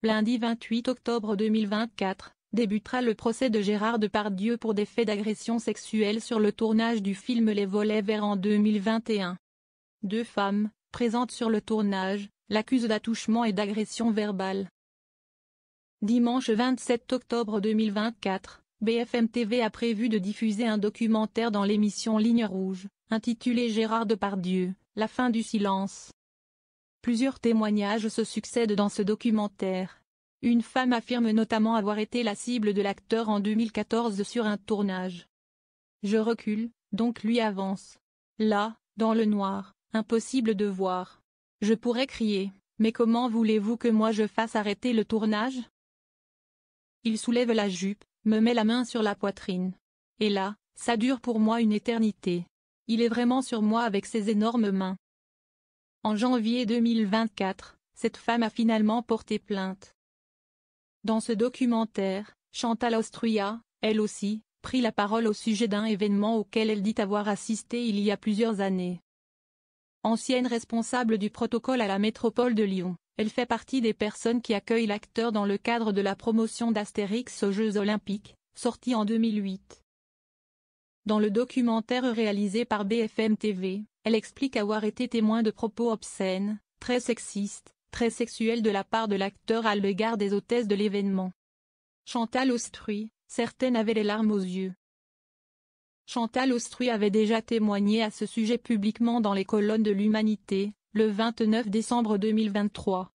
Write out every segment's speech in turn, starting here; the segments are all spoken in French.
Lundi 28 octobre 2024, débutera le procès de Gérard Depardieu pour des faits d'agression sexuelle sur le tournage du film Les Volets Verts en 2021. Deux femmes, présentes sur le tournage, l'accusent d'attouchement et d'agression verbale. Dimanche 27 octobre 2024, BFM TV a prévu de diffuser un documentaire dans l'émission Ligne Rouge, intitulé Gérard Depardieu, la fin du silence. Plusieurs témoignages se succèdent dans ce documentaire. Une femme affirme notamment avoir été la cible de l'acteur en 2014 sur un tournage. Je recule, donc lui avance. Là, dans le noir, impossible de voir. Je pourrais crier, mais comment voulez-vous que moi je fasse arrêter le tournage? Il soulève la jupe, me met la main sur la poitrine. Et là, ça dure pour moi une éternité. Il est vraiment sur moi avec ses énormes mains. En janvier 2024, cette femme a finalement porté plainte. Dans ce documentaire, Chantal Austruy a, elle aussi, pris la parole au sujet d'un événement auquel elle dit avoir assisté il y a plusieurs années. Ancienne responsable du protocole à la métropole de Lyon, elle fait partie des personnes qui accueillent l'acteur dans le cadre de la promotion d'Astérix aux Jeux Olympiques, sorti en 2008. Dans le documentaire réalisé par BFM TV, elle explique avoir été témoin de propos obscènes, très sexistes, très sexuels de la part de l'acteur à l'égard des hôtesses de l'événement. Chantal Austruy, certaines avaient les larmes aux yeux. Chantal Austruy avait déjà témoigné à ce sujet publiquement dans les colonnes de l'Humanité, le 29 décembre 2023.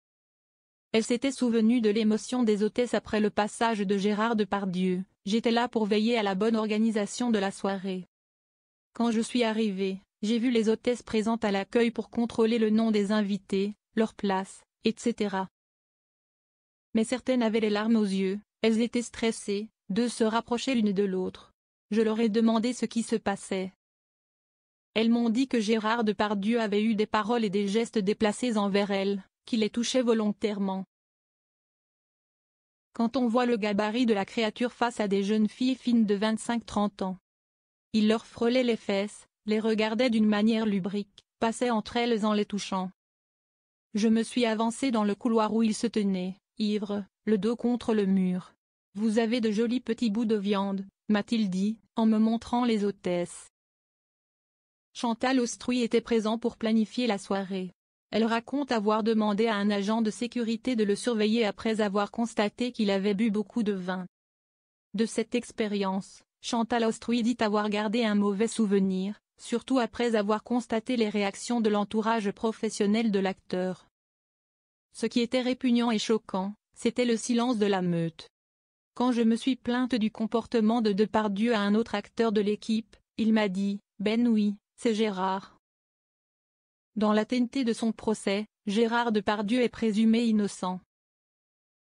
Elle s'était souvenue de l'émotion des hôtesses après le passage de Gérard Depardieu. J'étais là pour veiller à la bonne organisation de la soirée. Quand je suis arrivée, j'ai vu les hôtesses présentes à l'accueil pour contrôler le nom des invités, leur place, etc. Mais certaines avaient les larmes aux yeux, elles étaient stressées, de se rapprocher l'une de l'autre. Je leur ai demandé ce qui se passait. Elles m'ont dit que Gérard Depardieu avait eu des paroles et des gestes déplacés envers elles, qui les touchaient volontairement. Quand on voit le gabarit de la créature face à des jeunes filles fines de 25-30 ans. Il leur frôlait les fesses, les regardait d'une manière lubrique, passait entre elles en les touchant. Je me suis avancée dans le couloir où il se tenait, ivre, le dos contre le mur. « Vous avez de jolis petits bouts de viande », m'a-t-il dit, en me montrant les hôtesses. Chantal Austruy était présent pour planifier la soirée. Elle raconte avoir demandé à un agent de sécurité de le surveiller après avoir constaté qu'il avait bu beaucoup de vin. De cette expérience, Chantal Austruy dit avoir gardé un mauvais souvenir, surtout après avoir constaté les réactions de l'entourage professionnel de l'acteur. Ce qui était répugnant et choquant, c'était le silence de la meute. Quand je me suis plainte du comportement de Depardieu à un autre acteur de l'équipe, il m'a dit « Ben oui, c'est Gérard ». Dans la TNT de son procès, Gérard Depardieu est présumé innocent.